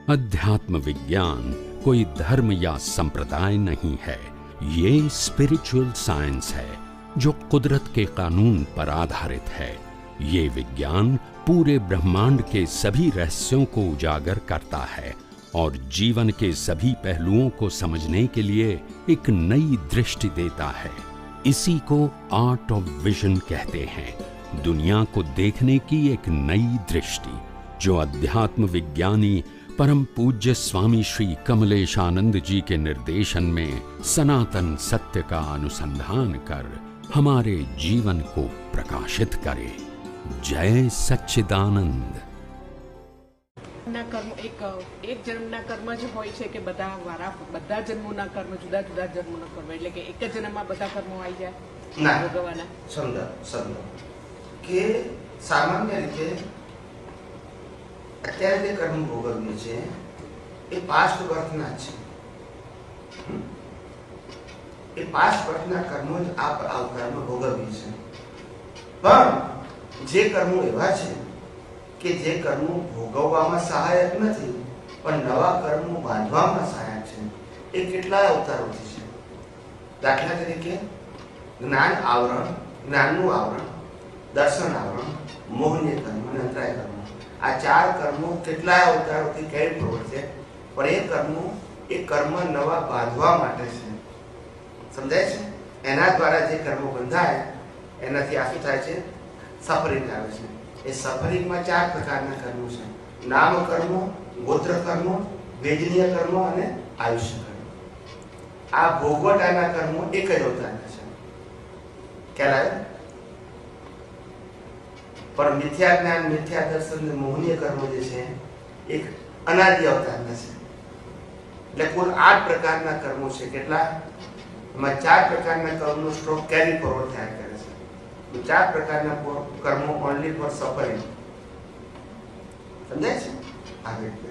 अध्यात्म विज्ञान कोई धर्म या संप्रदाय नहीं है, ये स्पिरिचुअल साइंस है जो कुदरत के कानून पर आधारित है। ये विज्ञान पूरे ब्रह्मांड के सभी रहस्यों को उजागर करता है और जीवन के सभी पहलुओं को समझने के लिए एक नई दृष्टि देता है। इसी को आर्ट ऑफ विजन कहते हैं, दुनिया को देखने की एक नई दृष्टि, जो अध्यात्म विज्ञानी परम पूज्य स्वामी श्री कमलेशानंद जी के निर्देशन में सनातन सत्य का अनुसंधान कर हमारे जीवन को प्रकाशित करे। जय सच्चिदानंद। कर्म एक जन्मना कर्म ज होय छे के બધા જન્મોના કર્મ જુદા જુદા જન્મોના કર્મ એટલે કે એક જ જન્મમાં બધા કર્મો આવી જાય ના ભગવાનના સમજો કે સામાન્ય રીતે અત્યારે જે કર્મ ભોગવીએ છે એ પાસ્ટ બર્થના છે। એ પાસ્ટ બર્થના કર્મો જ આ અવતારમાં ભોગવીએ છે। પણ જે કર્મો એવા છે કે જે કર્મો ભોગવવામાં સહાયક નથી પણ નવા કર્મો બાંધવામાં સહાયક છે, એ કેટલાય અવતારોથી છે। દાખલા તરીકે જ્ઞાન આવરણ, જ્ઞાનનું આવરણ, દર્શન આવરણ, મોહનીય કર્મ અને અંતરાય કર્મ, આ ચાર કર્મો કેટલાય અવતારોથી કેવી પ્રવૃત્તિ છે, પણ એ કર્મ નવા બાંધવા માટે છે। સમજાય છે? એના દ્વારા જે કર્મો બંધાય એનાથી આ શું થાય છે? સફરિંગ આવે છે। એ સફરિંગમાં ચાર પ્રકારના કર્મો છે: નામ કર્મો, ગોત્ર કર્મો, વેદનીય કર્મો અને આયુષ્ય કર્મો। આ ભોગવટાના કર્મો એક જ અવતારના છે, ખ્યાલ આવે? પણ મિથ્યા જ્ઞાન, મિથ્યા દર્શન અને મોહનીય કર્મો જે છે એક અનાદિ અવતારના છે। એટલે કુલ 8 પ્રકારના કર્મો છે। કેટલા? એમાં 4 પ્રકારના કર્મનો સ્ટ્રોક કેરી ફોરવર્ડ થયા કરે છે। 4 પ્રકારના કર્મો ઓનલી ફોર સફરિંગ। સમજાય છે?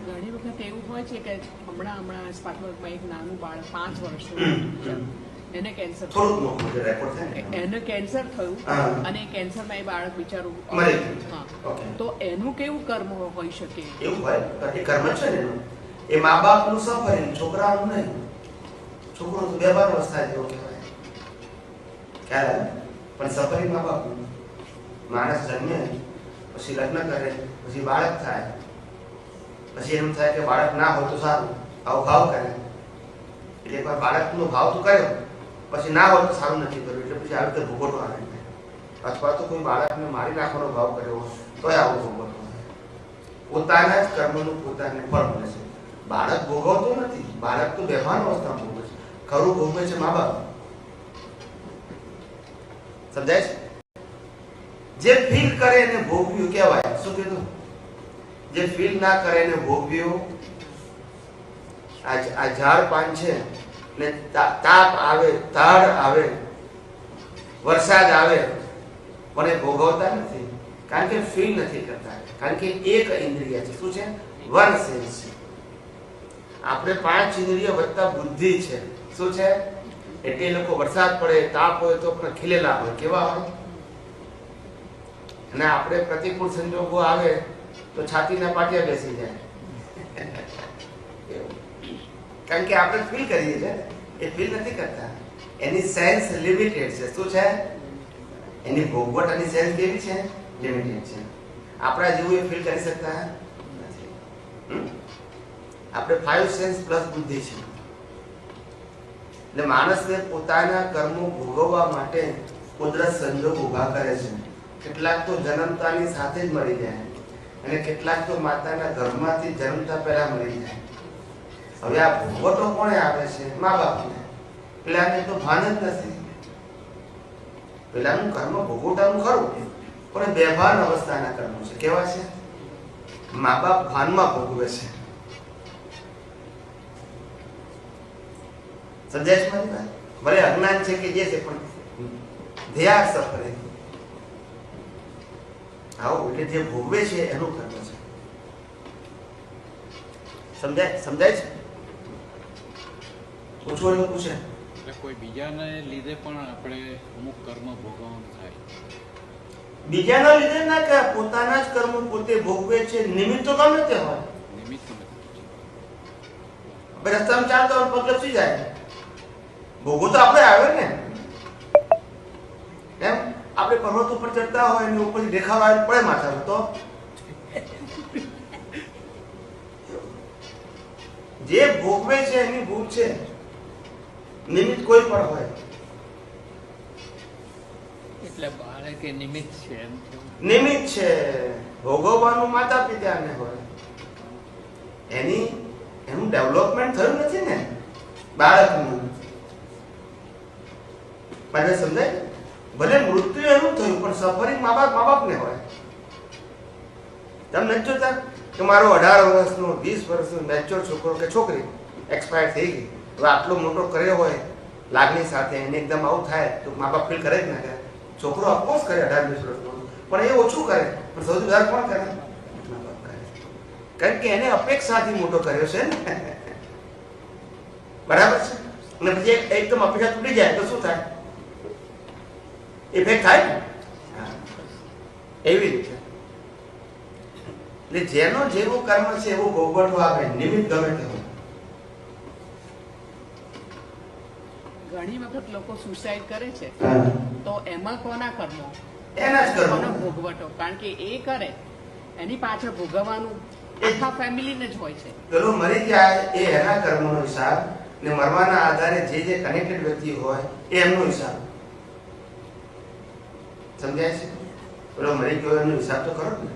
ઘણી વખત એવું હોય છે કે હમણાં સ્પાર્કમાં એક નાનું બાળક 5 વર્ષનું, એને કેન્સર એને કેન્સર થયું અને કેન્સરમાં એ બાળક બિચારું મરી ગયું, તો એનું કેવું કર્મ હોઈ શકે? એવું હોય કે કર્મ છે ને એ મા બાપનું સફરિંગ, છોકરાનું નહીં। છોકરો તો બેભાન અવસ્થા જેવો કહેવાય, ખ્યાલ આવે? પણ સફરિંગ મા બાપનું। માણસ જન્મે પછી લગ્ન કરે, પછી બાળક થાય, પછી એમ થાય કે બાળક ના હોય તો સારું, આવો ભાવ કરે। એટલે એકવાર બાળકનો ભાવ તો કર્યો, પછી ના હોય તો સારું નથી કર્યું, એટલે પછી આવી રીતે ભોગવટો આવે। અથવા તો કોઈ બાળકને મારી નાખવાનો ભાવ કર્યો તોય આવો ભોગવટો આવે। પોતાના જ કર્મનું પોતાને ફળ મળે છે। બાળક ભોગવતો નથી, બાળક તો બેભાન અવસ્થામાં ભોગવે છે, ખરું ભોગવે છે મા બાપ। સમજાય છે? જે ફીલ કરે એને ભોગવ્યું કહેવાય। શું કીધું? જે ફીલ ના કરે એને ભોગવ્યું। આ ઝાડ પાન છે ને તાપ આવે, તાડ આવે, વરસાદ આવે, પણ એ ભોગવતા નથી, કારણ કે ફીલ નથી કરતા, કારણ કે એક ઇન્દ્રિય છે। શું છે? વન સેન્સ છે। આપણે 5 ઇન્દ્રિય વત્તા બુદ્ધિ છે। શું છે? એટલે લોકો વરસાદ પડે, તાપ હોય તો પણ ખીલેલા હોય, કેવા હોય? અને આપણે પ્રતિકૂળ સંજોગો આવે તો છાતીના પાટિયા બેસી જાય, કારણ કે આપણે ફીલ કરીએ છીએ, એ ફીલ નથી કરતા। એની સેન્સ લિમિટેડ છે। શું છે? એની ભોગવટાની સેન્સ કેવી છે? લિમિટેડ છે। આપણા જેવું એ ફીલ કરી શકતા નથી। આપણે 5 સેન્સ પ્લસ બુદ્ધિ છે। એટલે માણસને પોતાના કર્મો ભોગવવા માટે કુદરત સંજોગ ઉભા કરે છે। કેટલાક તો જન્મતાની સાથે જ મરી જાય અને કેટલાક તો માતાના ગર્ભમાંથી જન્મતા પહેલા મરી જાય। હવે આ ભોગવટો કોણે આવે છે? મા બાપને। પેલાને તો ભાન જ નથી, પેલાનું કર્મ ભોગવટાનું ખરું પણ બેભાન અવસ્થાના કર્મો છે। કેવા છે? મા બાપ ભાનમાં ભોગવે છે। સમજાય છે મારી વાત? ભલે અજ્ઞાન છે કે જે છે, પણ they are suffering। આવો એટલે જે ભોગવે છે એનું કર્મ છે। સમજાય છે? પૂછો એવું પૂછે? કોઈ બીજાને લીધે પણ આપણે અમુક કર્મ ભોગવવાનું થાય? બીજાના લીધે ના કે પોતાના જ કર્મ પોતે ભોગવે છે। નિમિત્ત તો ગમે તે હોય, નિમિત્ત પછી રસ્તામાં ચાલતો પગ લપસી જાય. ભોગો તો આપણે આવે ને. એમ આપણે પર્વત ઉપર ચડતા હોય ને ઉપરથી દેખાવા પડે માથા તો જે ભોગવે છે એની ભૂખ છે. નિમિત્ત કોઈ પણ હોય એટલે બાળકે નિમિત્ત છે એમ. નિમિત્ત છે. ભોગવવાનું માતા પિતાને હોય. એનું ડેવલપમેન્ટ થયું નથી ને બાળકનું. મને સમજાય? ભલે મૃત્યુ એનું થયું પણ સફરિંગ મા બાપને હોય. તમે નથી જોતા કે મારો 18 વર્ષનો 20 વર્ષનો મેચ્યોર છોકરો કે છોકરી એક્સપાયર થઈ ગઈ, હવે આટલો મોટો કર્યો હોય લાગણી સાથે, એને એકદમ આવું થાય તો મા બાપ ફીલ કરે જ ના કરે. છોકરો અફકોર્સ કરે 18-20 વર્ષનો, પણ એ ઓછું કરે. પણ સૌથી વધારે કોણ કરે? મા બાપ કરે. કારણ કે એને અપેક્ષાથી મોટો કર્યો છે ને. બરાબર છે? અને પછી એકદમ અપેક્ષા તૂટી જાય તો શું થાય? ઇફેક્ટ થાય ને. એવી રીતે એટલે જેનો જેવું કર્મ છે એવું ભોગવટો આવે. નિમિત્ત ગમે તેવું. ઘણી વખત લોકો સુસાઇડ કરે છે તો એમાં કોના કર્મો? એના જ કર્મો. કોનો ભોગવટો? કારણ કે એ કરે એની પાછળ ભોગવવાનું આખા ફેમિલીને જ હોય છે. પેલો મરી જાય એ એના કર્મોનો હિસાબ, ને મરવાના આધારે જે કનેક્ટેડ વ્યક્તિ હોય એ એમનો હિસાબ. સમજાય છે? પેલો મરી ગયો એનો હિસાબ તો ખરો ને.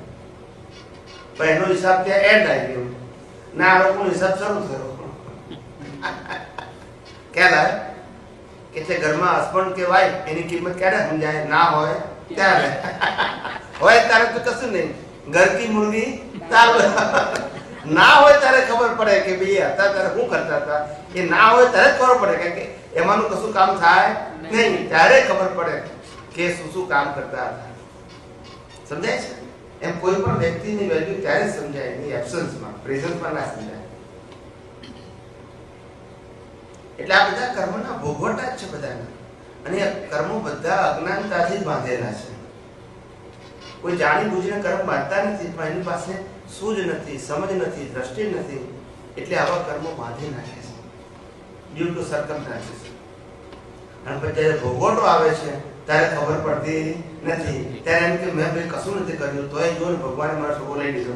પણ એનો હિસાબ ત્યાં એન્ડ આવી ગયો ના, આ લોકોનો હિસાબ શરૂ થયો. ખ્યાલ આવે કે તે ઘરમાં હસબન્ડ કે વાઈફ એની કિંમત ક્યારે સમજાય? ના હોય ત્યારે. હોય ત્યારે તો કશું નહીં. ઘર કી મુર્ગી તાલ. ના હોય ત્યારે ખબર પડે કે ભાઈ હતા ત્યારે શું કરતા હતા. એ ના હોય ત્યારે જ ખબર પડે કે એમાંનું કશું કામ થાય નહીં. ત્યારે ખબર પડે કે શું કામ કરતા હતા. સમજાય છે? એમ કોઈ પણ વ્યક્તિની વેલ્યુ ત્યારે જ સમજાય એની એબ્સન્સમાં, પ્રેઝન્સમાં ના સમજાય. એટલે આ બધા કર્મના ભોગવટા જ છે બધાના. અને કર્મો બધા અજ્ઞાનતાથી જ બાંધેલા છે. કોઈ જાણી બુજીને કર્મ બાંધતા નથી, પણ એની પાસે સૂઝ નથી, સમજ નથી, દ્રષ્ટિ નથી, એટલે આવા કર્મો બાંધી નાખે છે ડ્યુ ટુ સર્કમસ્ટાન્સીસ. અને પછી જ્યારે ભોગવટો આવે છે ત્યારે ખબર પડતી નથી. ત્યારે એમ કે મેં ભાઈ કશું નથી કર્યું તોય જો ને ભગવાને મારો છોકરો લઈ લીધો.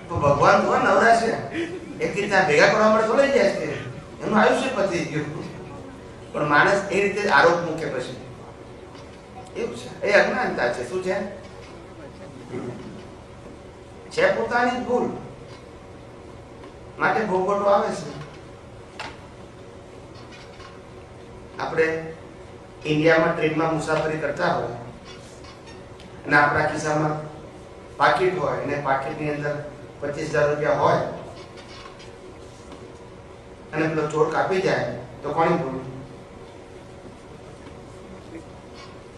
તો ભગવાન તો નવરા છે, એક રીતના ભેગા કરવા માટે તો લઈ જાય છે. એનું આયુષ્ય પતી ગયું. પણ માણસ એ રીતે આરોપ મૂકે પછી એવું છે. એ અજ્ઞાનતા છે. શું છે પોતાની ભૂલ માટે ભોગવટો આવે છે. આપણે ઇન્ડિયામાં ટ્રેનમાં મુસાફરી કરતા હોય અને આપણા ખિસ્સામાં પાકીટ હોય અને પાકીટની અંદર 25,000 રૂપિયા હોય અને પેલો ચોર કાપી જાય તો કોની ભૂલ?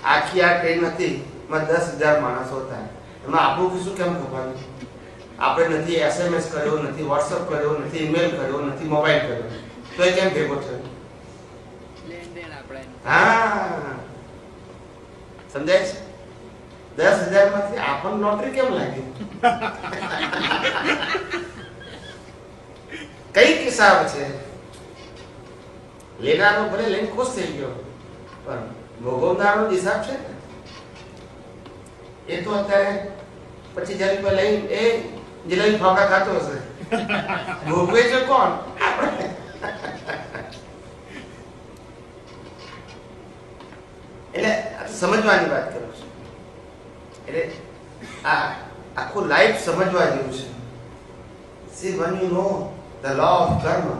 આખી આ ટ્રેન હતી એમાં 10,000 માણસો હતા. એમાં આપણું ખિસ્સું કેમ ખબર? આપણે નથી SMS કર્યો, નથી WhatsApp કર્યો, નથી ઈમેલ કર્યો, નથી મોબાઈલ કર્યો, તો એ કેમ ભેગો થયો? હા, સમજાય છે? 10,000 માંથી આપણને લોટરી કેમ લાગી? કઈ હિસાબ છે? લેનારો ભલે લઈને ખુશ થઈ ગયો, પણ ભોગવનારો હિસાબ છે ને. એ તો અત્યારે 25,000 રૂપિયા લઈ એ જલેબી ફાફડા ખાતો હશે. ભોગવે છે કોણ? એટલે સમજવાની વાત કરું છું. એટલે આ આખું લાઈફ સમજવા જેવું છે. C when you know the law of karma,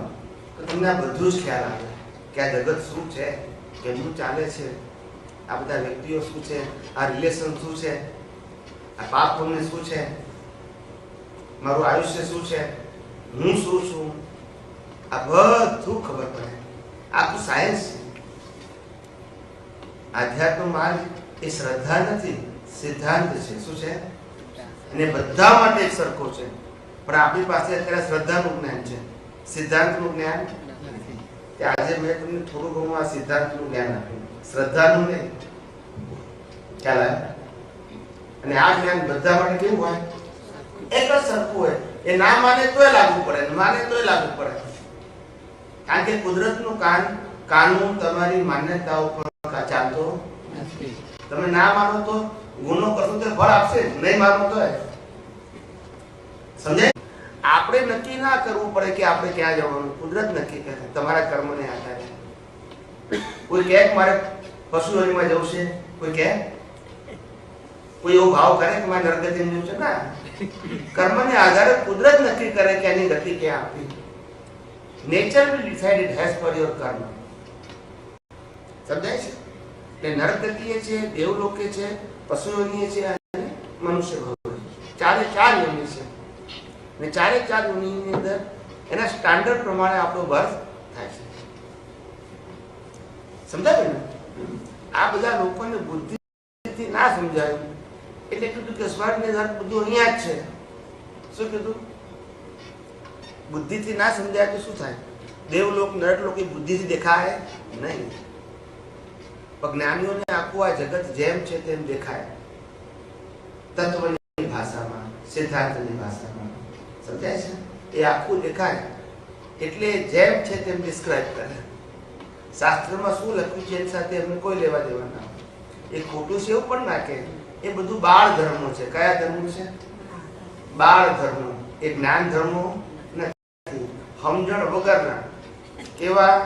તો તમને આ બધું જ ખ્યાલ આવે કે આ જગત શું છે, કેમનું ચાલે છે, આ બધા વ્યક્તિઓ શું છે, આ રિલેશન શું છે, આ પાપ પુણ્ય શું છે, મારું આયુષ્ય શું છે, હું શું છું, આ બધું ખબર પડે. આખું સાયન્સ છે. આધ્યાત્મ માર્ગ એ શ્રદ્ધા નથી, સિદ્ધાંત છે. શું છે? અને બધા માટે એક સરખો છે. પણ આપણી પાસે અત્યારે શ્રદ્ધાનું જ્ઞાન છે, સિદ્ધાંતનું જ્ઞાન નથી. આજે મેં તમને થોડું ઘણું આ સિદ્ધાંતનું જ્ઞાન આપ્યું, શ્રદ્ધાનું નહીં. ખ્યાલ આવે? અને આ જ્ઞાન બધા માટે કેવું હોય? એક જ સરખું હોય. એ ના માને તોય લાગુ પડે, માને તોય લાગુ પડે. કારણ કે કુદરતનું કાનૂન તમારી માન્યતાઓ પર ચાલતો નથી. તમે ના માનો તો ગુનો કરશો તો ફળ આપશે, નહીં માનો તો સમજાય. આપણે નક્કી ના કરવું પડે કે આપણે ક્યાં જવાનું, કુદરત નક્કી કરે તમારા કર્મને આધારે. કોઈ કહે કે મારે પશુ યોનીમાં જવું છે, કોઈ કહે, કોઈ એવો ભાવ કરે કે મારે નરગતિમાં જવું છે. ના, કર્મને આધારે કુદરત નક્કી કરે કે એની ગતિ ક્યાં આપવી. Nature will decide it as per your karma. સમજાય છે? એટલે નરક ગતિએ છે, દેવલોકે છે, પશુ યોનિએ છે અને મનુષ્ય ભવ. ચારે ચાર યોનિ છે ને ચારે ચાર યોનિની અંદર એના સ્ટાન્ડર્ડ પ્રમાણે આપણો બર્થ થાય છે. સમજાય ને? આ બધા લોકોને બુદ્ધિથી ના સમજાયું એટલે કીધું કે સ્વર્ગ ને નરક બધું અહીંયા જ છે. શું કીધું? બુદ્ધિથી ના સમજાય તો શું થાય? દેવલોક નરકલોક એ બુદ્ધિથી દેખાય નહીં. જ્ઞાનીઓને આખું આ જગત જેમ છે તેમ દેખાય, તત્વની ભાષામાં, સિદ્ધાંતની ભાષામાં. સમજાય છે? એ આખું દેખાય એટલે જેમ છે તેમ ડિસ્ક્રાઇબ કરે. શાસ્ત્રમાં શું લખ્યું છે એની સાથે એમને કોઈ લેવા દેવા ના. એ ખોટું છે એવું પણ ના કહે. એ બધું બાળ ધર્મો છે. કયા ધર્મો છે? બાળ ધર્મો. એ જ્ઞાન ધર્મો નથી, સમજણ વગરના. કેવા?